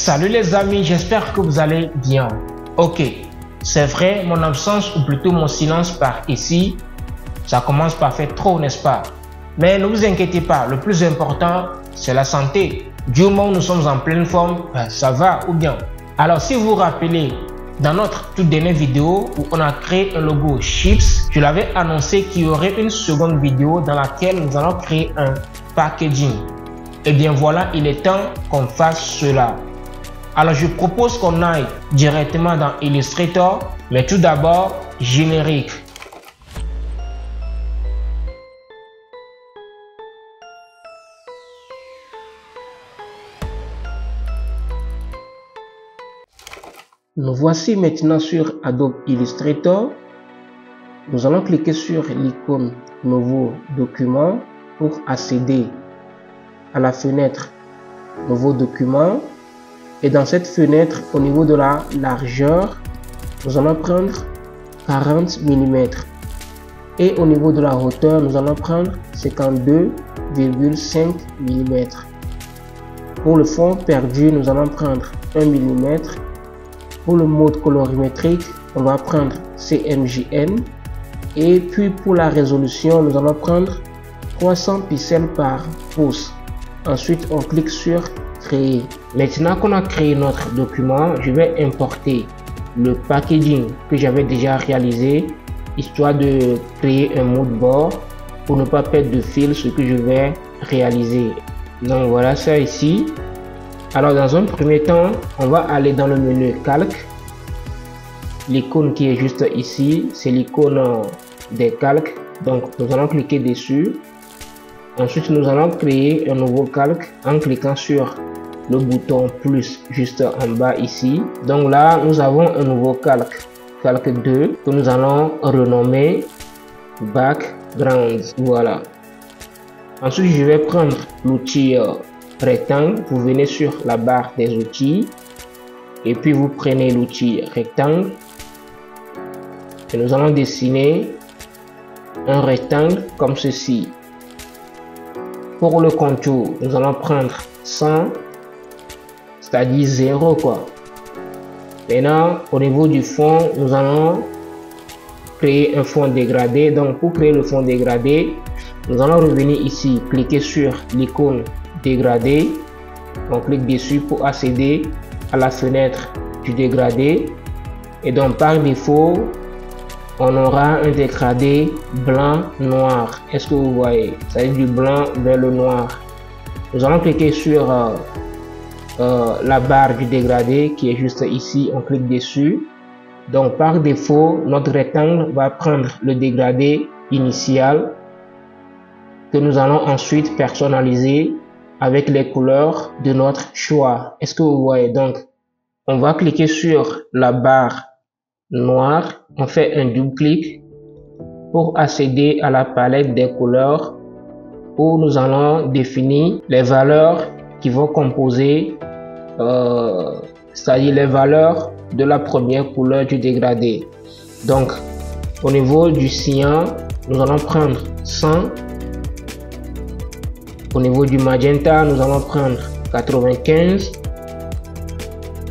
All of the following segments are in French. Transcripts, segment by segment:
Salut les amis, j'espère que vous allez bien. Ok, c'est vrai, mon absence ou plutôt mon silence par ici, ça commence par faire trop, n'est-ce pas? Mais ne vous inquiétez pas, le plus important, c'est la santé. Du moment où nous sommes en pleine forme, ça va ou bien. Alors si vous vous rappelez, dans notre toute dernière vidéo où on a créé un logo Chips, je l'avais annoncé qu'il y aurait une seconde vidéo dans laquelle nous allons créer un packaging. Et bien voilà, il est temps qu'on fasse cela. Alors je propose qu'on aille directement dans Illustrator, mais tout d'abord, générique. Nous voici maintenant sur Adobe Illustrator. Nous allons cliquer sur l'icône Nouveau document pour accéder à la fenêtre Nouveau document. Et dans cette fenêtre, au niveau de la largeur, nous allons prendre 40 mm. Et au niveau de la hauteur, nous allons prendre 52,5 mm. Pour le fond perdu, nous allons prendre 1 mm. Pour le mode colorimétrique, on va prendre CMJN. Et puis pour la résolution, nous allons prendre 300 pixels par pouce. Ensuite, on clique sur créer. Maintenant qu'on a créé notre document, je vais importer le packaging que j'avais déjà réalisé, histoire de créer un mood board pour ne pas perdre de fil ce que je vais réaliser. Donc voilà ça ici. Alors dans un premier temps, on va aller dans le menu calque. L'icône qui est juste ici, c'est l'icône des calques. Donc nous allons cliquer dessus. Ensuite, nous allons créer un nouveau calque en cliquant sur le bouton plus juste en bas ici. Donc là, nous avons un nouveau calque, calque 2, que nous allons renommer background. Voilà. Ensuite, je vais prendre l'outil rectangle. Vous venez sur la barre des outils et puis vous prenez l'outil rectangle et nous allons dessiner un rectangle comme ceci. Pour le contour, nous allons prendre 100, c'est-à-dire 0 quoi. Maintenant, au niveau du fond, nous allons créer un fond dégradé. Donc pour créer le fond dégradé, nous allons revenir ici, cliquer sur l'icône dégradé. On clique dessus pour accéder à la fenêtre du dégradé. Et donc par défaut, on aura un dégradé blanc-noir. Est-ce que vous voyez? Ça veut dire du blanc vers le noir. Nous allons cliquer sur la barre du dégradé qui est juste ici. On clique dessus. Donc par défaut, notre rectangle va prendre le dégradé initial que nous allons ensuite personnaliser avec les couleurs de notre choix. Est-ce que vous voyez? Donc on va cliquer sur la barre noir, on fait un double clic pour accéder à la palette des couleurs où nous allons définir les valeurs qui vont composer, c'est-à-dire les valeurs de la première couleur du dégradé. Donc au niveau du cyan, nous allons prendre 100. Au niveau du magenta, nous allons prendre 95.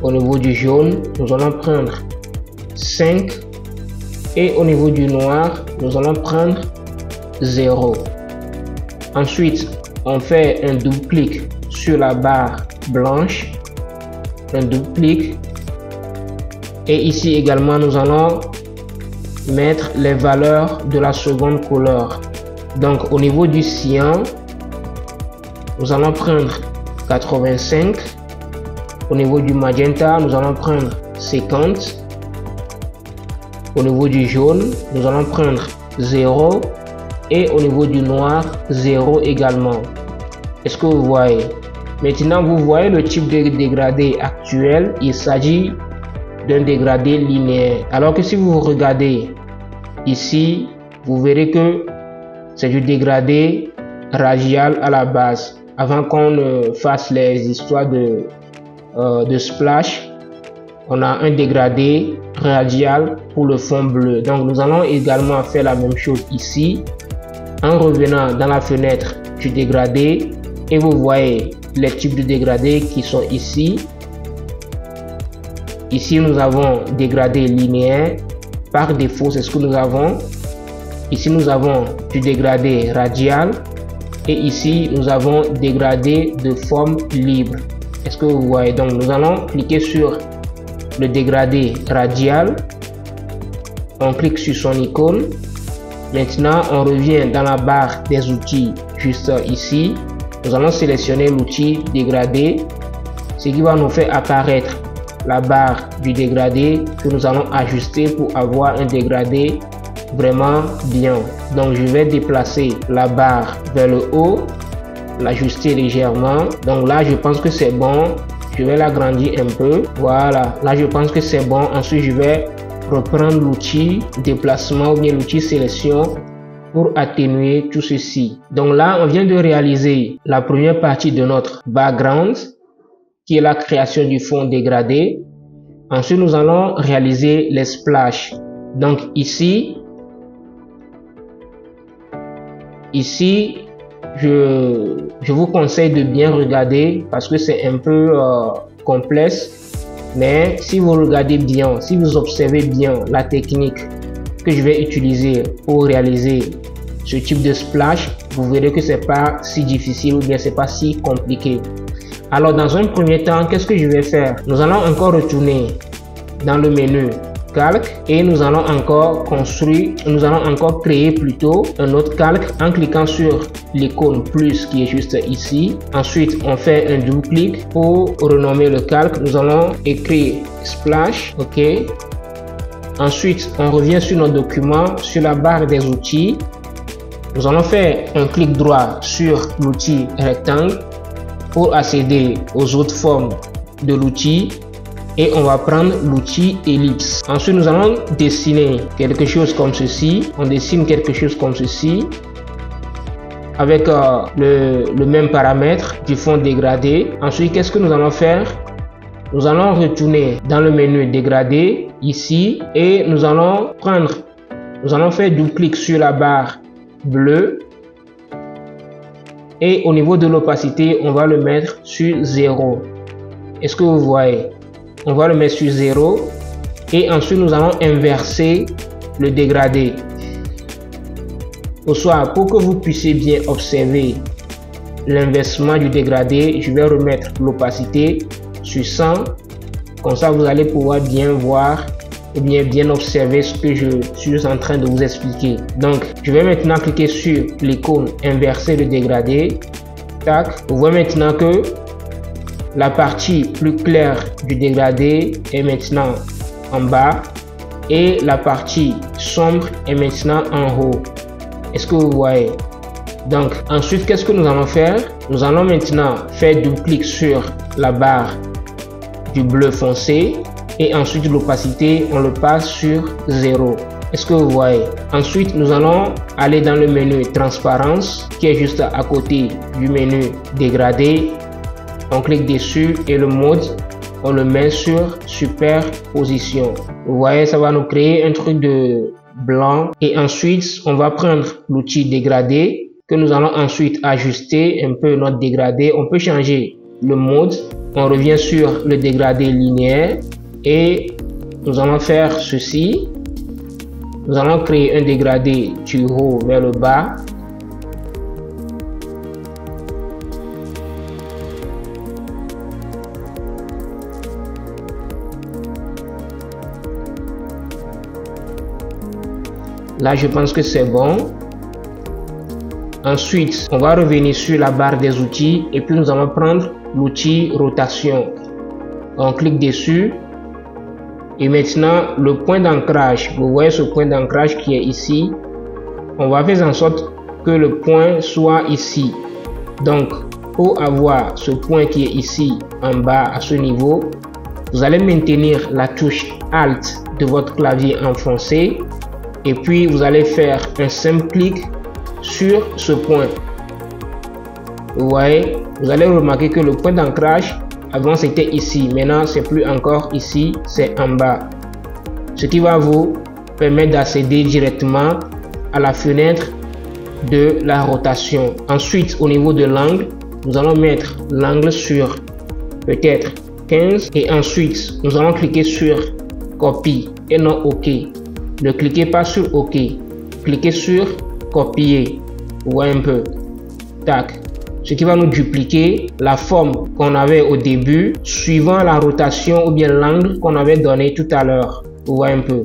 Au niveau du jaune, nous allons prendre 5 et au niveau du noir nous allons prendre 0. Ensuite on fait un double clic sur la barre blanche, un double clic et ici également nous allons mettre les valeurs de la seconde couleur. Donc au niveau du cyan nous allons prendre 85. Au niveau du magenta nous allons prendre 50. Au niveau du jaune, nous allons prendre 0 et au niveau du noir, 0 également. Est-ce que vous voyez? Maintenant, vous voyez le type de dégradé actuel. Il s'agit d'un dégradé linéaire. Alors que si vous regardez ici, vous verrez que c'est du dégradé radial à la base. Avant qu'on ne fasse les histoires de splash, on a un dégradé radial pour le fond bleu. Donc nous allons également faire la même chose ici en revenant dans la fenêtre du dégradé et vous voyez les types de dégradés qui sont ici. Ici, nous avons dégradé linéaire. Par défaut, c'est ce que nous avons. Ici, nous avons du dégradé radial. Et ici, nous avons dégradé de forme libre. Est-ce que vous voyez? Donc, nous allons cliquer sur le dégradé radial. On clique sur son icône. Maintenant, on revient dans la barre des outils juste ici. Nous allons sélectionner l'outil dégradé, ce qui va nous faire apparaître la barre du dégradé que nous allons ajuster pour avoir un dégradé vraiment bien. Donc je vais déplacer la barre vers le haut, l'ajuster légèrement. Donc là je pense que c'est bon. Je vais l'agrandir un peu. Voilà, là je pense que c'est bon. Ensuite je vais reprendre l'outil déplacement ou bien l'outil sélection pour atténuer tout ceci. Donc là on vient de réaliser la première partie de notre background qui est la création du fond dégradé. Ensuite nous allons réaliser les splashes. Donc ici je vous conseille de bien regarder parce que c'est un peu complexe, mais si vous regardez bien, si vous observez bien la technique que je vais utiliser pour réaliser ce type de splash, vous verrez que c'est pas si difficile ou bien c'est pas si compliqué. Alors dans un premier temps, qu'est-ce que je vais faire? Nous allons encore retourner dans le menu calque et nous allons encore créer plutôt un autre calque en cliquant sur l'icône plus qui est juste ici. Ensuite on fait un double clic pour renommer le calque. Nous allons écrire splash, ok. Ensuite on revient sur notre document, sur la barre des outils. Nous allons faire un clic droit sur l'outil rectangle pour accéder aux autres formes de l'outil. Et on va prendre l'outil ellipse. Ensuite, nous allons dessiner quelque chose comme ceci. On dessine quelque chose comme ceci avec le même paramètre du fond dégradé. Ensuite, qu'est-ce que nous allons faire? Nous allons retourner dans le menu dégradé ici et nous allons faire double clic sur la barre bleue et au niveau de l'opacité, on va le mettre sur 0. Est-ce que vous voyez? On va le mettre sur 0 et ensuite nous allons inverser le dégradé. Au soir, pour que vous puissiez bien observer l'inversement du dégradé, je vais remettre l'opacité sur 100. Comme ça, vous allez pouvoir bien voir ou bien observer ce que je suis en train de vous expliquer. Donc, je vais maintenant cliquer sur l'icône inverser le dégradé. Tac. Vous voyez maintenant que la partie plus claire du dégradé est maintenant en bas et la partie sombre est maintenant en haut. Est-ce que vous voyez? Donc ensuite, qu'est-ce que nous allons faire? Nous allons maintenant faire double clic sur la barre du bleu foncé et ensuite l'opacité, on le passe sur 0. Est-ce que vous voyez? Ensuite, nous allons aller dans le menu transparence qui est juste à côté du menu dégradé. On clique dessus et le mode, on le met sur superposition. Vous voyez, ça va nous créer un truc de blanc. Et ensuite, on va prendre l'outil dégradé que nous allons ensuite ajuster un peu notre dégradé. On peut changer le mode. On revient sur le dégradé linéaire et nous allons faire ceci. Nous allons créer un dégradé du haut vers le bas. Là, je pense que c'est bon. Ensuite, on va revenir sur la barre des outils et puis nous allons prendre l'outil rotation. On clique dessus et maintenant le point d'ancrage. Vous voyez ce point d'ancrage qui est ici. On va faire en sorte que le point soit ici. Donc, pour avoir ce point qui est ici en bas à ce niveau, vous allez maintenir la touche Alt de votre clavier enfoncé. Et puis vous allez faire un simple clic sur ce point. Vous voyez, vous allez remarquer que le point d'ancrage avant c'était ici, maintenant c'est plus encore ici, c'est en bas. Ce qui va vous permettre d'accéder directement à la fenêtre de la rotation. Ensuite, au niveau de l'angle, nous allons mettre l'angle sur peut-être 15 et ensuite nous allons cliquer sur copie et non OK. Ne cliquez pas sur OK, cliquez sur copier. Vous voyez un peu, tac, ce qui va nous dupliquer la forme qu'on avait au début suivant la rotation ou bien l'angle qu'on avait donné tout à l'heure. Vous voyez un peu.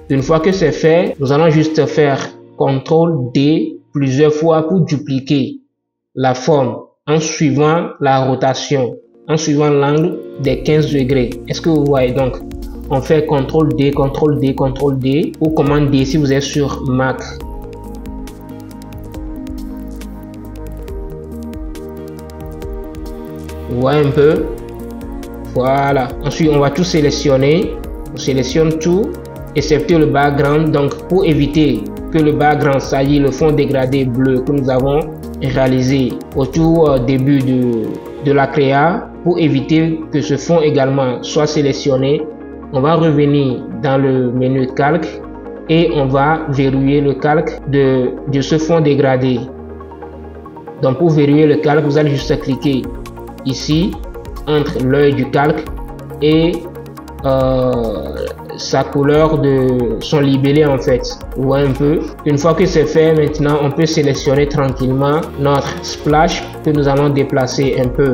Une fois que c'est fait, nous allons juste faire CTRL D plusieurs fois pour dupliquer la forme en suivant la rotation, en suivant l'angle des 15 degrés. Est-ce que vous voyez? Donc on fait CTRL D, CTRL D, CTRL D ou commande D si vous êtes sur Mac. Vous voyez un peu? Voilà. Ensuite, on va tout sélectionner. On sélectionne tout, excepté le background. Donc, pour éviter que le background, ça y est, le fond dégradé bleu que nous avons réalisé au tout début de la créa, pour éviter que ce fond également soit sélectionné, on va revenir dans le menu calque et on va verrouiller le calque de ce fond dégradé. Donc, pour verrouiller le calque, vous allez juste cliquer ici entre l'œil du calque et sa couleur de son libellé en fait. Vous voyez un peu. Une fois que c'est fait, maintenant on peut sélectionner tranquillement notre splash que nous allons déplacer un peu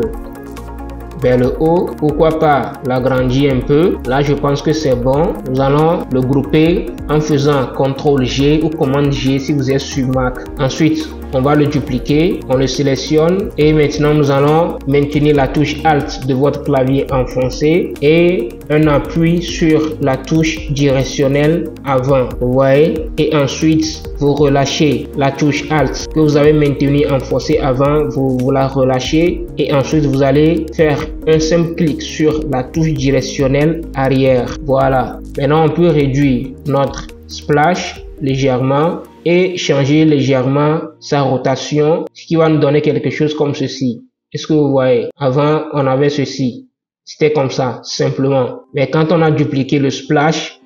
vers le haut. Pourquoi pas l'agrandir un peu. Là je pense que c'est bon. Nous allons le grouper en faisant CTRL G ou commande G si vous êtes sur Mac. Ensuite on va le dupliquer, on le sélectionne et maintenant nous allons maintenir la touche Alt de votre clavier enfoncé et un appui sur la touche directionnelle avant. Vous voyez, et ensuite vous relâchez la touche Alt que vous avez maintenue enfoncée avant, vous la relâchez et ensuite vous allez faire un simple clic sur la touche directionnelle arrière. Voilà, maintenant on peut réduire notre splash légèrement et changer légèrement sa rotation, ce qui va nous donner quelque chose comme ceci. Est-ce que vous voyez? Avant, on avait ceci. C'était comme ça, simplement. Mais quand on a dupliqué le splash,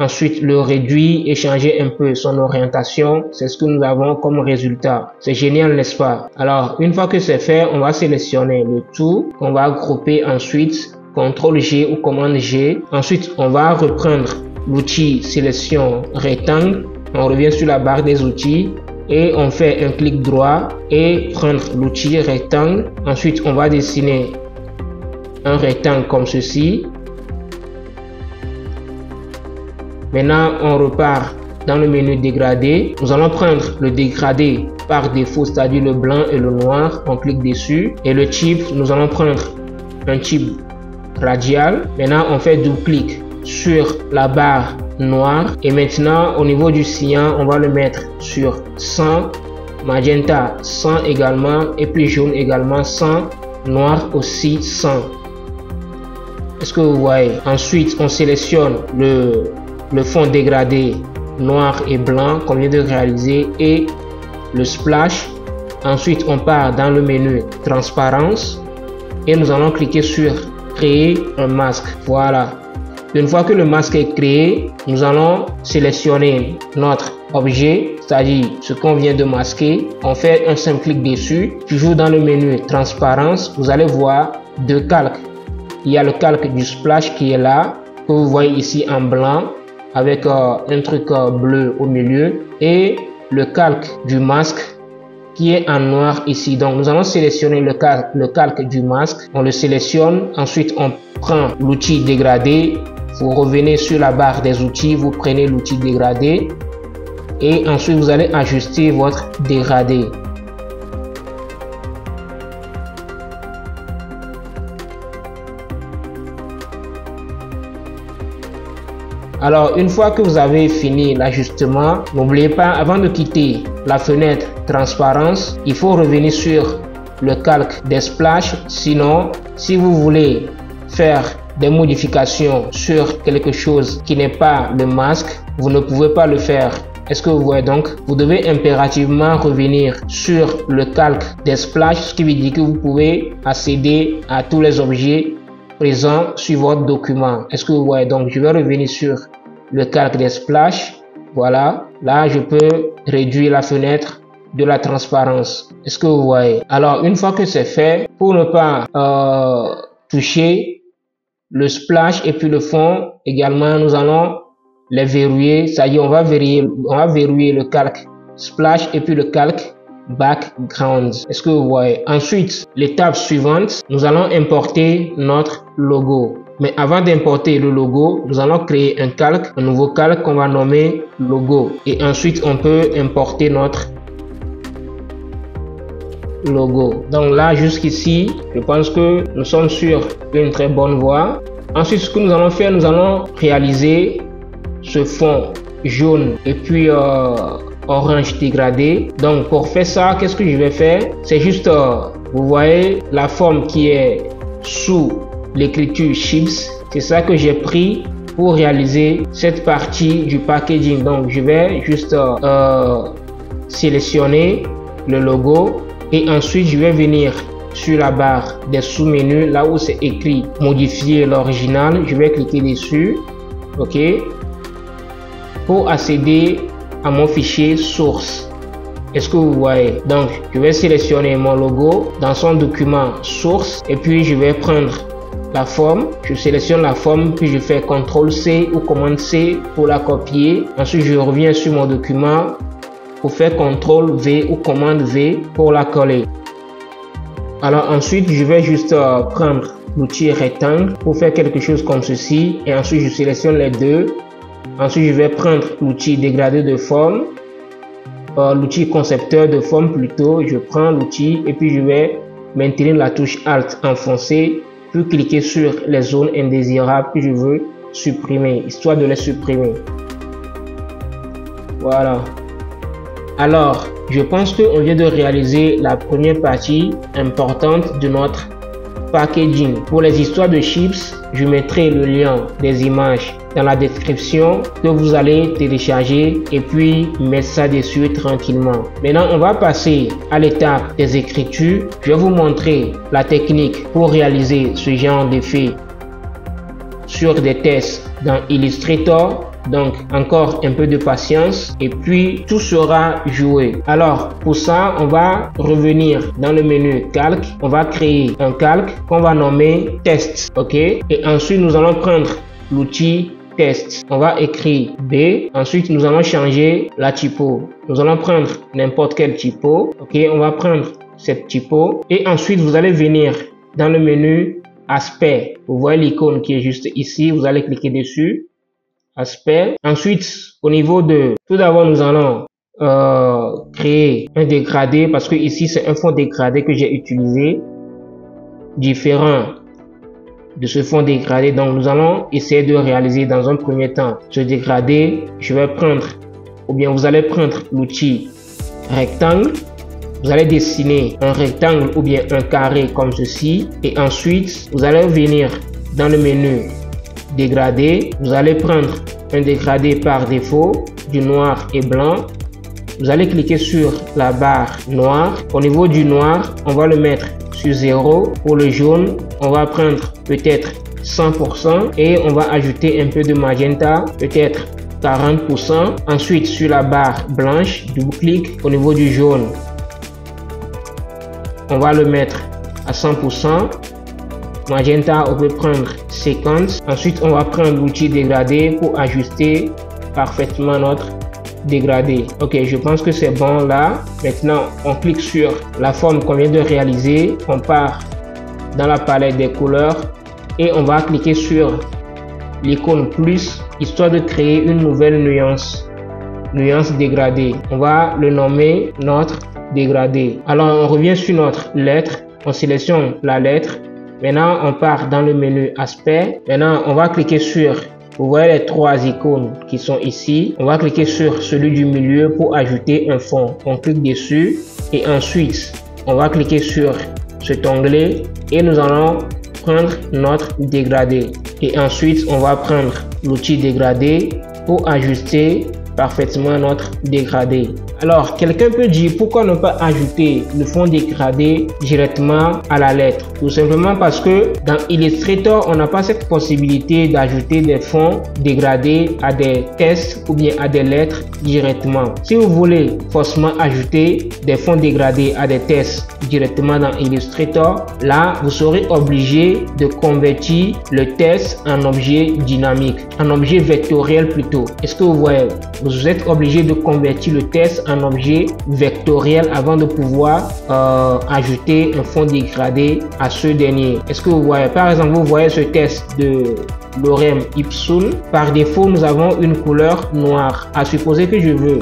ensuite le réduit et changer un peu son orientation, c'est ce que nous avons comme résultat. C'est génial, n'est-ce pas? Alors, une fois que c'est fait, on va sélectionner le tout. On va grouper ensuite, CTRL G ou commande G. Ensuite, on va reprendre l'outil sélection rectangle. On revient sur la barre des outils et on fait un clic droit et prendre l'outil rectangle. Ensuite, on va dessiner un rectangle comme ceci. Maintenant, on repart dans le menu dégradé. Nous allons prendre le dégradé par défaut, c'est-à-dire le blanc et le noir. On clique dessus et le type, nous allons prendre un type radial. Maintenant, on fait double-clic sur la barre noire et maintenant au niveau du cyan on va le mettre sur 100, magenta 100 également et puis jaune également 100, noir aussi 100. Est-ce que vous voyez? Ensuite on sélectionne le fond dégradé noir et blanc qu'on vient de réaliser et le splash. Ensuite on part dans le menu transparence et nous allons cliquer sur créer un masque. Voilà. Une fois que le masque est créé, nous allons sélectionner notre objet, c'est-à-dire ce qu'on vient de masquer. On fait un simple clic dessus. Toujours dans le menu transparence, vous allez voir deux calques. Il y a le calque du splash qui est là, que vous voyez ici en blanc, avec un truc bleu au milieu, et le calque du masque qui est en noir ici. Donc nous allons sélectionner le calque du masque. On le sélectionne, ensuite on prend l'outil dégradé. Vous revenez sur la barre des outils, vous prenez l'outil dégradé et ensuite vous allez ajuster votre dégradé. Alors une fois que vous avez fini l'ajustement, n'oubliez pas, avant de quitter la fenêtre transparence, il faut revenir sur le calque des splashes. Sinon, si vous voulez faire des modifications sur quelque chose qui n'est pas le masque, vous ne pouvez pas le faire. Est-ce que vous voyez? Donc vous devez impérativement revenir sur le calque des splashes, ce qui veut dire que vous pouvez accéder à tous les objets présents sur votre document. Est-ce que vous voyez? Donc je vais revenir sur le calque des splashes. Voilà, là je peux réduire la fenêtre de la transparence. Est-ce que vous voyez? Alors une fois que c'est fait, pour ne pas toucher le splash et puis le fond également. Nous allons les verrouiller, ça y est, on va verrouiller le calque splash et puis le calque background. Est-ce que vous voyez? Ensuite, l'étape suivante, nous allons importer notre logo. Mais avant d'importer le logo, nous allons créer un nouveau calque qu'on va nommer logo. Et ensuite, on peut importer notre logo. Donc là, jusqu'ici, je pense que nous sommes sur une très bonne voie. Ensuite, ce que nous allons faire, nous allons réaliser ce fond jaune et puis orange dégradé. Donc pour faire ça, qu'est-ce que je vais faire? C'est juste, vous voyez la forme qui est sous l'écriture chips, c'est ça que j'ai pris pour réaliser cette partie du packaging. Donc je vais juste sélectionner le logo et ensuite je vais venir sur la barre des sous-menus, là où c'est écrit modifier l'original, je vais cliquer dessus, ok, pour accéder à mon fichier source. Est-ce que vous voyez? Donc je vais sélectionner mon logo dans son document source et puis je vais prendre la forme, je sélectionne la forme puis je fais CTRL C ou commande C pour la copier. Ensuite je reviens sur mon document pour faire CTRL V ou commande V pour la coller. Alors ensuite je vais juste prendre l'outil rectangle pour faire quelque chose comme ceci et ensuite je sélectionne les deux. Ensuite je vais prendre l'outil dégradé de forme, l'outil concepteur de forme plutôt, je prends l'outil et puis je vais maintenir la touche Alt enfoncée, puis cliquer sur les zones indésirables que je veux supprimer, histoire de les supprimer. Voilà. Alors, je pense qu'on vient de réaliser la première partie importante de notre packaging. Pour les histoires de chips, je mettrai le lien des images dans la description que vous allez télécharger et puis mettre ça dessus tranquillement. Maintenant, on va passer à l'étape des écritures. Je vais vous montrer la technique pour réaliser ce genre d'effet sur des tests dans Illustrator. Donc encore un peu de patience et puis tout sera joué. Alors pour ça, on va revenir dans le menu calque. On va créer un calque qu'on va nommer test. Ok, et ensuite nous allons prendre l'outil test. On va écrire B. Ensuite nous allons changer la typo. Nous allons prendre n'importe quel typo. Ok, on va prendre cette typo et ensuite vous allez venir dans le menu aspect. Vous voyez l'icône qui est juste ici. Vous allez cliquer dessus. Aspect. Ensuite, au niveau de, tout d'abord, nous allons créer un dégradé parce que ici c'est un fond dégradé que j'ai utilisé, différent de ce fond dégradé. Donc nous allons essayer de réaliser dans un premier temps ce dégradé. Je vais prendre, ou bien vous allez prendre l'outil rectangle. Vous allez dessiner un rectangle ou bien un carré comme ceci et ensuite vous allez venir dans le menu dégradé, vous allez prendre un dégradé par défaut du noir et blanc. Vous allez cliquer sur la barre noire. Au niveau du noir, on va le mettre sur 0. Pour le jaune, on va prendre peut-être 100% et on va ajouter un peu de magenta, peut-être 40%. Ensuite, sur la barre blanche, double-clic. Au niveau du jaune, on va le mettre à 100%. Magenta, on peut prendre 50. Ensuite, on va prendre l'outil dégradé pour ajuster parfaitement notre dégradé. Ok, je pense que c'est bon là. Maintenant, on clique sur la forme qu'on vient de réaliser. On part dans la palette des couleurs et on va cliquer sur l'icône plus, histoire de créer une nouvelle nuance dégradée. On va le nommer notre dégradé. Alors, on revient sur notre lettre. On sélectionne la lettre. Maintenant, on part dans le menu aspect. Maintenant, on va cliquer sur, vous voyez les trois icônes qui sont ici. On va cliquer sur celui du milieu pour ajouter un fond. On clique dessus et ensuite, on va cliquer sur cet onglet et nous allons prendre notre dégradé. Et ensuite, on va prendre l'outil dégradé pour ajuster parfaitement notre dégradé. Alors, quelqu'un peut dire pourquoi ne pas ajouter le fond dégradé directement à la lettre? Tout simplement parce que dans Illustrator, on n'a pas cette possibilité d'ajouter des fonds dégradés à des textes ou bien à des lettres directement. Si vous voulez forcément ajouter des fonds dégradés à des textes directement dans Illustrator, là, vous serez obligé de convertir le texte en objet dynamique, en objet vectoriel plutôt. Est-ce que vous voyez? Vous êtes obligé de convertir le texte en objet vectoriel avant de pouvoir ajouter un fond dégradé à ce dernier. Est-ce que vous voyez? Par exemple, vous voyez ce texte de lorem ipsum. Par défaut, nous avons une couleur noire. À supposer que je veux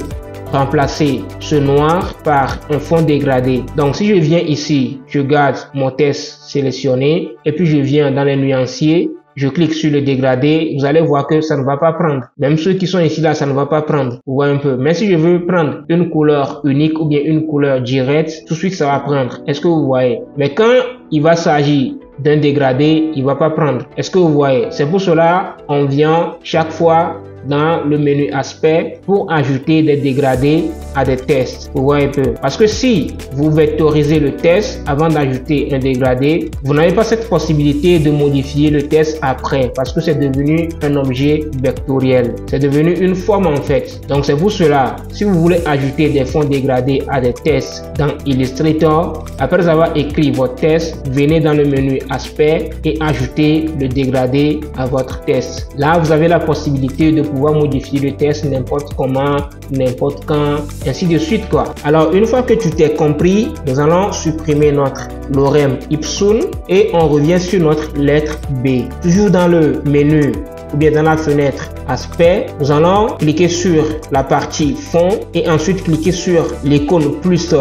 remplacer ce noir par un fond dégradé. Donc si je viens ici, je garde mon texte sélectionné et puis je viens dans les nuanciers, je clique sur le dégradé, vous allez voir que ça ne va pas prendre. Même ceux qui sont ici là, ça ne va pas prendre. Vous voyez un peu. Mais si je veux prendre une couleur unique ou bien une couleur directe, tout de suite ça va prendre. Est-ce que vous voyez? Mais quand il va s'agir d'un dégradé, il va pas prendre. Est-ce que vous voyez? C'est pour cela on vient chaque fois dans le menu aspect pour ajouter des dégradés à des tests. Vous voyez un peu. Parce que si vous vectorisez le test avant d'ajouter un dégradé, vous n'avez pas cette possibilité de modifier le test après parce que c'est devenu un objet vectoriel. C'est devenu une forme en fait. Donc c'est pour cela, si vous voulez ajouter des fonds dégradés à des tests dans Illustrator, après avoir écrit votre test, venez dans le menu aspect et ajoutez le dégradé à votre test. Là, vous avez la possibilité de pouvoir modifier le test n'importe comment, n'importe quand, ainsi de suite quoi. Alors une fois que tu t'es compris, nous allons supprimer notre lorem ipsum et on revient sur notre lettre B. Toujours dans le menu ou bien dans la fenêtre aspect, nous allons cliquer sur la partie fond et ensuite cliquer sur l'icône plus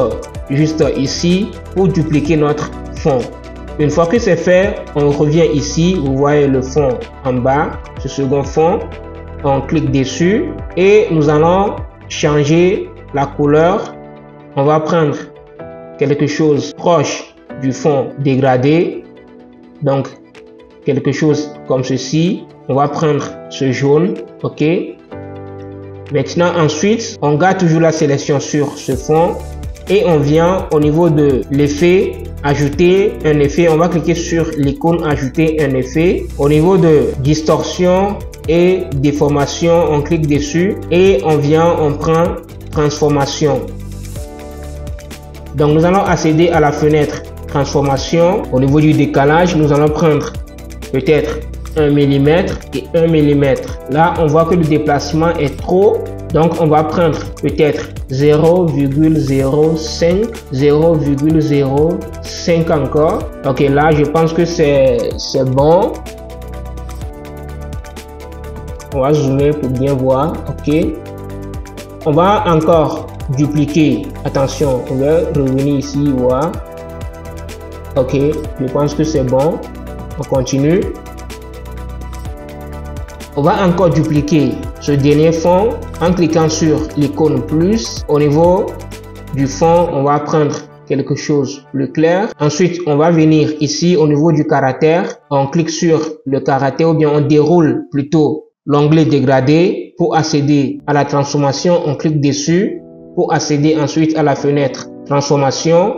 juste ici pour dupliquer notre fond. Une fois que c'est fait, on revient ici, vous voyez le fond en bas, ce second fond. On clique dessus et nous allons changer la couleur. On va prendre quelque chose proche du fond dégradé, donc quelque chose comme ceci. On va prendre ce jaune, ok. Maintenant ensuite on garde toujours la sélection sur ce fond et on vient au niveau de l'effet, ajouter un effet. On va cliquer sur l'icône ajouter un effet. Au niveau de distorsion et déformation, on clique dessus et on vient, on prend transformation. Donc nous allons accéder à la fenêtre transformation. Au niveau du décalage, nous allons prendre peut-être 1 mm et 1 mm. Là on voit que le déplacement est trop, donc on va prendre peut-être 0,05, 0,05 encore. Ok, là je pense que c'est bon. On va zoomer pour bien voir. Ok, on va encore dupliquer. Attention, on va revenir ici voir. Ok, je pense que c'est bon. On continue. On va encore dupliquer ce dernier fond en cliquant sur l'icône plus. Au niveau du fond, on va prendre quelque chose plus clair. Ensuite, on va venir ici au niveau du caractère. On clique sur le caractère ou bien on déroule plutôt l'onglet dégradé pour accéder à la transformation. On clique dessus pour accéder ensuite à la fenêtre transformation.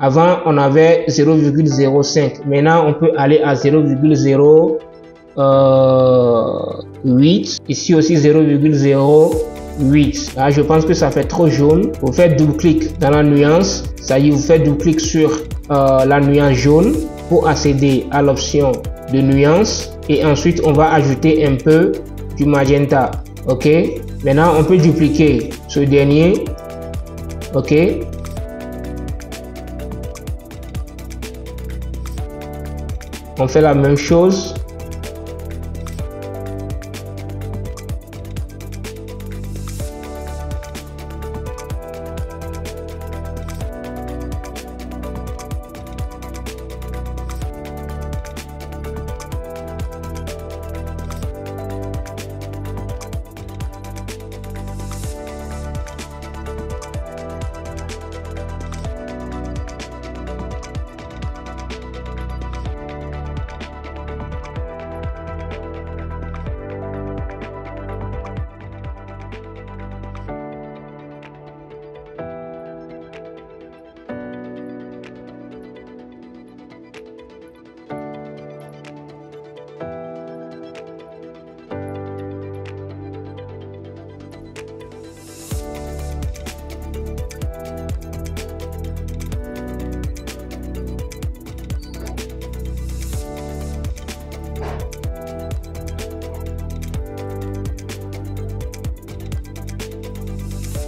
Avant, on avait 0,05. Maintenant, on peut aller à 0,08. Ici aussi 0,08. Là, je pense que ça fait trop jaune. Vous faites double-clic dans la nuance. Ça y est, vous faites double-clic sur la nuance jaune pour accéder à l'option de nuance. Et ensuite, on va ajouter un peu du magenta. Ok. Maintenant, on peut dupliquer ce dernier. Ok. On fait la même chose.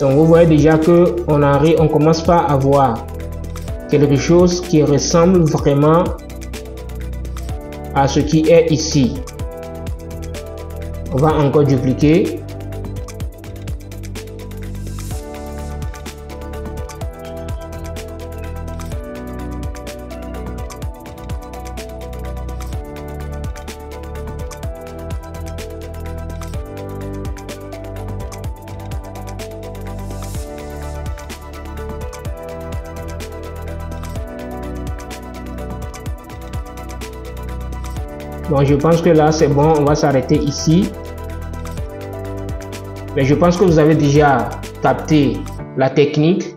Donc vous voyez déjà que on commence par avoir quelque chose qui ressemble vraiment à ce qui est ici. On va encore dupliquer. Bon, je pense que là c'est bon, on va s'arrêter ici. Mais je pense que vous avez déjà capté la technique.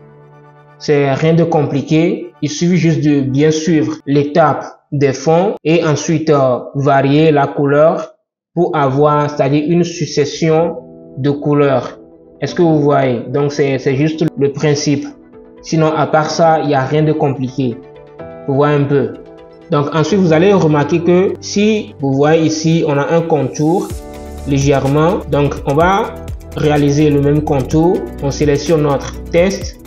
C'est rien de compliqué. Il suffit juste de bien suivre l'étape des fonds et ensuite varier la couleur pour avoir, c'est-à-dire une succession de couleurs. Est-ce que vous voyez? Donc c'est juste le principe. Sinon, à part ça, il n'y a rien de compliqué. Vous voyez un peu. Donc ensuite, vous allez remarquer que si vous voyez ici, on a un contour légèrement. Donc on va réaliser le même contour. On sélectionne notre test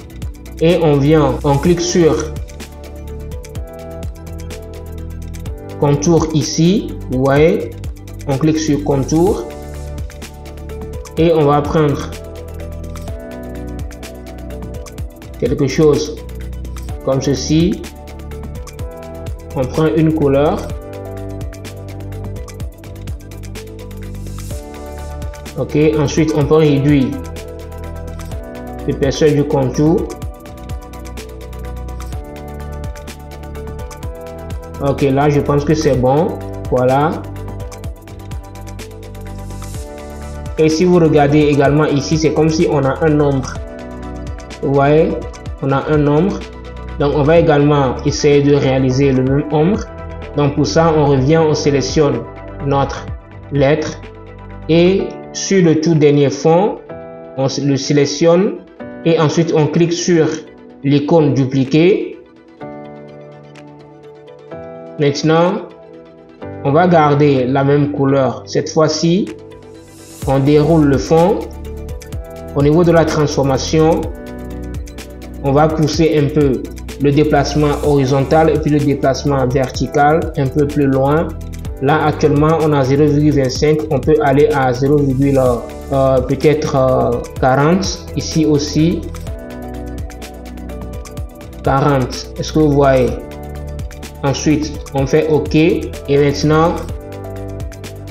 et on clique sur contour ici. Vous voyez, on clique sur contour et on va prendre quelque chose comme ceci. On prend une couleur. Ok, ensuite on peut réduire l'épaisseur du contour. Ok, là je pense que c'est bon. Voilà. Et si vous regardez également ici, c'est comme si on a un nombre. Vous voyez, on a un nombre. Donc on va également essayer de réaliser le même nombre. Donc pour ça, on revient, on sélectionne notre lettre et sur le tout dernier fond, on le sélectionne et ensuite on clique sur l'icône dupliquer. Maintenant, on va garder la même couleur. Cette fois-ci, on déroule le fond. Au niveau de la transformation, on va pousser un peu le déplacement horizontal et puis le déplacement vertical un peu plus loin. Là actuellement on a 0,25, on peut aller à 0, peut-être 40. Ici aussi 40. Est-ce que vous voyez? Ensuite on fait OK et maintenant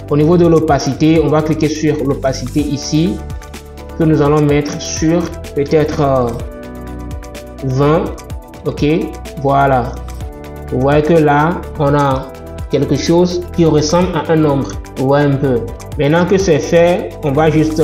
au niveau de l'opacité, on va cliquer sur l'opacité ici que nous allons mettre sur peut-être 20. Ok, voilà. Vous voyez que là, on a quelque chose qui ressemble à un nombre. Vous voyez un peu. Maintenant que c'est fait, on va juste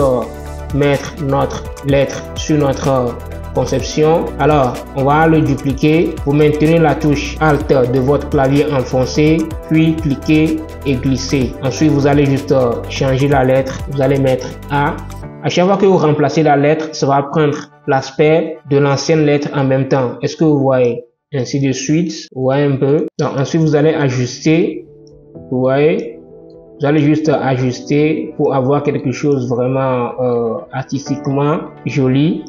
mettre notre lettre sur notre conception. Alors, on va le dupliquer. Vous maintenez la touche Alt de votre clavier enfoncé, puis cliquez et glissez. Ensuite, vous allez juste changer la lettre. Vous allez mettre A. À chaque fois que vous remplacez la lettre, ça va prendre l'aspect de l'ancienne lettre en même temps. Est-ce que vous voyez? Ainsi de suite. Vous voyez un peu. Donc ensuite, vous allez ajuster. Vous voyez? Vous allez juste ajuster pour avoir quelque chose vraiment artistiquement joli.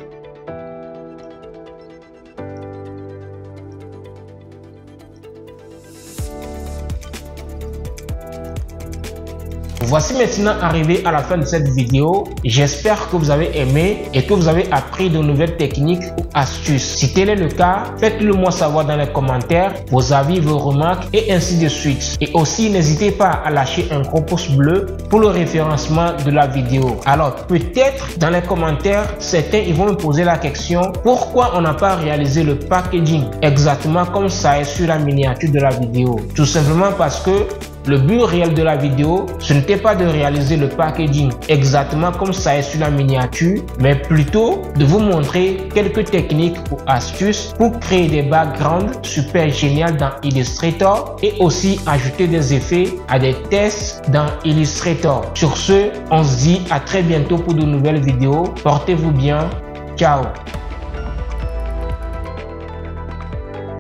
Voici maintenant arrivé à la fin de cette vidéo. J'espère que vous avez aimé et que vous avez appris de nouvelles techniques ou astuces. Si tel est le cas, faites-le moi savoir dans les commentaires, vos avis, vos remarques et ainsi de suite. Et aussi, n'hésitez pas à lâcher un gros pouce bleu pour le référencement de la vidéo. Alors, peut-être dans les commentaires, certains ils vont me poser la question, pourquoi on n'a pas réalisé le packaging exactement comme ça est sur la miniature de la vidéo? Tout simplement parce que le but réel de la vidéo, ce n'était pas de réaliser le packaging exactement comme ça est sur la miniature, mais plutôt de vous montrer quelques techniques ou astuces pour créer des backgrounds super géniales dans Illustrator et aussi ajouter des effets à des tests dans Illustrator. Sur ce, on se dit à très bientôt pour de nouvelles vidéos. Portez-vous bien. Ciao.